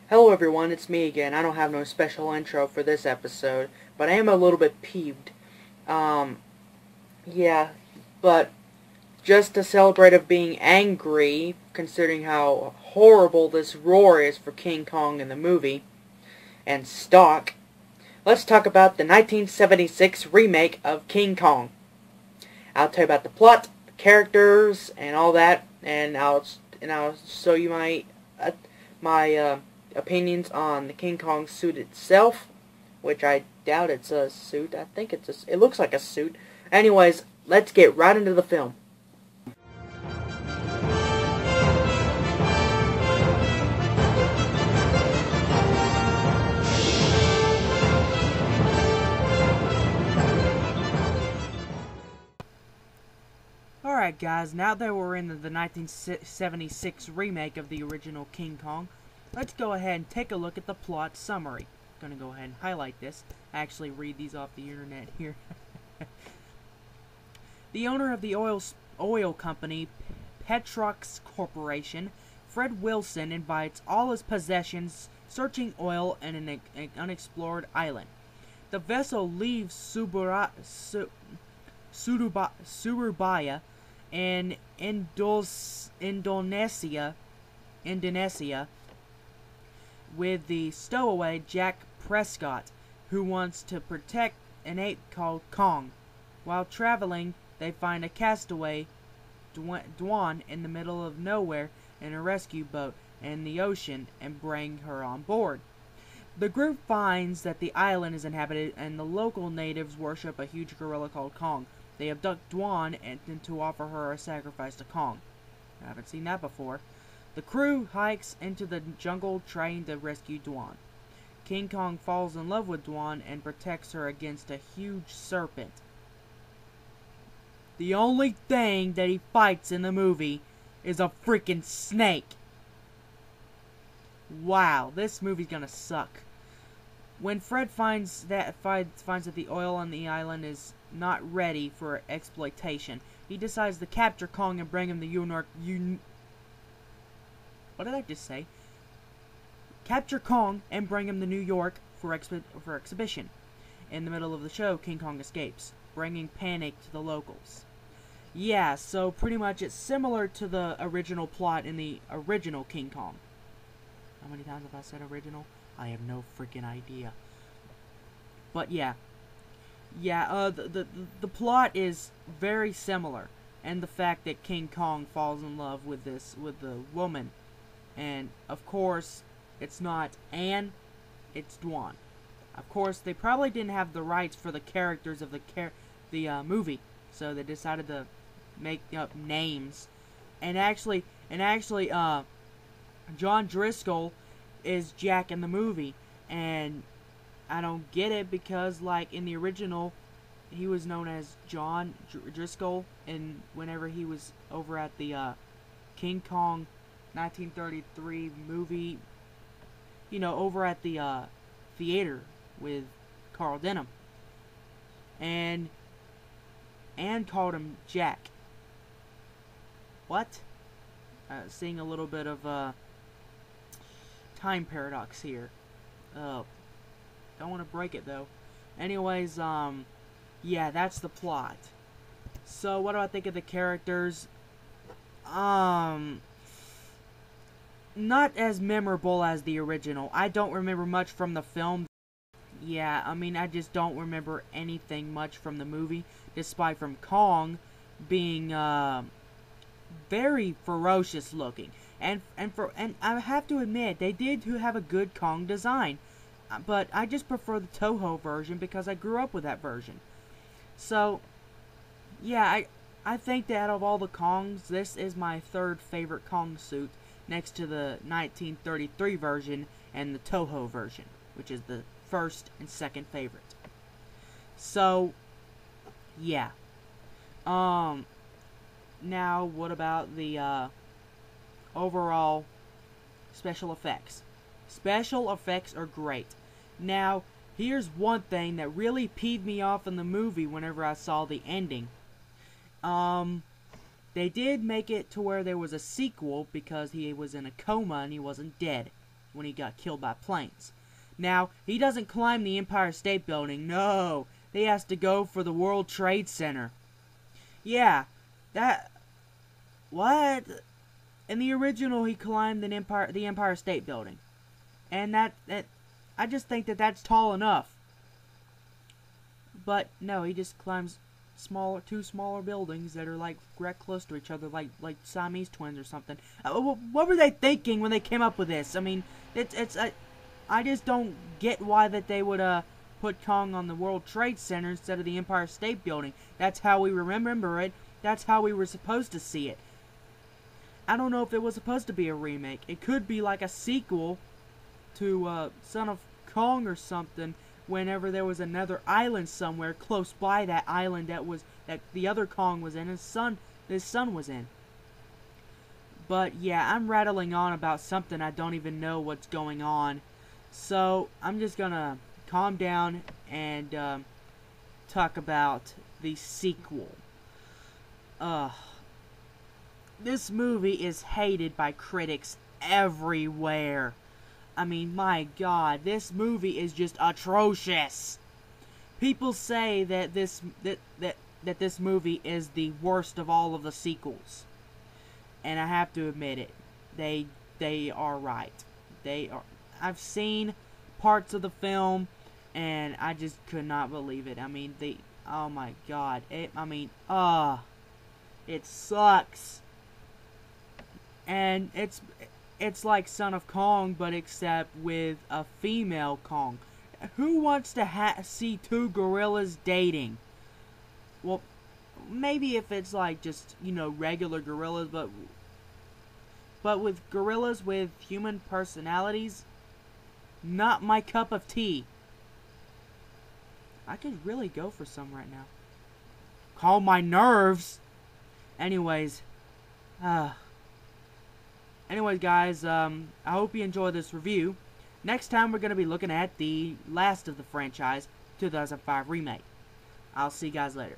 Hello everyone, it's me again. I don't have no special intro for this episode, but I am a little bit peeved. Um, yeah, but just to celebrate of being angry, considering how horrible this roar is for King Kong in the movie, and stock, let's talk about the 1976 remake of King Kong. I'll tell you about the plot, the characters, and all that, and I'll show you my opinions on the King Kong suit itself, which I doubt it's a suit. I think it looks like a suit. Anyways, let's get right into the film. Alright guys, now that we're in the 1976 remake of the original King Kong, let's go ahead and take a look at the plot summary. I'm gonna go ahead and highlight this. I actually read these off the internet here. The owner of the oil company, Petrox Corporation, Fred Wilson, invites all his possessions searching oil in an unexplored island. The vessel leaves Surabaya in Indonesia with the stowaway Jack Prescott, who wants to protect an ape called Kong. While traveling, they find a castaway, Dwan, in the middle of nowhere in a rescue boat in the ocean and bring her on board. The group finds that the island is inhabited and the local natives worship a huge gorilla called Kong. They abduct Dwan and to offer her a sacrifice to Kong. I haven't seen that before. The crew hikes into the jungle trying to rescue Dwan. King Kong falls in love with Dwan and protects her against a huge serpent. The only thing that he fights in the movie is a freaking snake. Wow, this movie's gonna suck. When Fred finds that the oil on the island is not ready for exploitation, he decides to capture Kong and bring him to what did I just say? Capture Kong and bring him to New York for exhibition. In the middle of the show, King Kong escapes, bringing panic to the locals. Yeah, so pretty much it's similar to the original plot in the original King Kong. How many times have I said original? I have no freaking idea. But yeah. Yeah, the plot is very similar. And the fact that King Kong falls in love with the woman. And, of course, it's not Anne, it's Dwan. Of course, they probably didn't have the rights for the characters of the movie. So they decided to make up names. And actually, John Driscoll is Jack in the movie, and I don't get it because, like, in the original, he was known as John Driscoll, and whenever he was over at the King Kong 1933 movie, you know, over at the theater with Carl Denham, and Anne called him Jack. What? Seeing a little bit of time paradox here. Don't want to break it though. Anyways, yeah, that's the plot. So what do I think of the characters? Not as memorable as the original. I don't remember much from the film. Yeah, I mean, I just don't remember anything much from the movie, despite from Kong being very ferocious looking. And I have to admit, they did have a good Kong design. But I just prefer the Toho version because I grew up with that version. So, yeah, I think that out of all the Kongs, this is my third favorite Kong suit, next to the 1933 version and the Toho version, which is the first and second favorite. So, yeah. Now, what about the overall special effects? Special effects are great. Now, here's one thing that really peeved me off in the movie whenever I saw the ending. They did make it to where there was a sequel because he was in a coma and he wasn't dead. when he got killed by planes. Now, he doesn't climb the Empire State Building, no. He has to go for the World Trade Center. Yeah, that... What? In the original, he climbed the Empire State Building. And I just think that that's tall enough. But, no, he just climbs two smaller buildings that are, like, right close to each other, like Siamese twins or something. What were they thinking when they came up with this? I mean, I just don't get why that they would, put Kong on the World Trade Center instead of the Empire State Building. That's how we remember it. That's how we were supposed to see it. I don't know if it was supposed to be a remake. It could be like a sequel to Son of Kong or something, whenever there was another island somewhere close by that island that the other Kong was in, his son was in. But yeah, I'm rattling on about something I don't even know what's going on. So I'm just gonna calm down and talk about the sequel. This movie is hated by critics everywhere. I mean, my God, this movie is just atrocious. People say that this movie is the worst of all of the sequels, and I have to admit it. They are right. They are. I've seen parts of the film, and I just could not believe it. I mean, oh my God. It sucks. And it's like Son of Kong, but except with a female Kong. Who wants to see two gorillas dating? Well, maybe if it's like just, regular gorillas, but with gorillas with human personalities, not my cup of tea. I could really go for some right now. Calm my nerves. Anyways, guys, I hope you enjoyed this review. Next time we're going to be looking at the last of the franchise, 2005 remake. I'll see you guys later.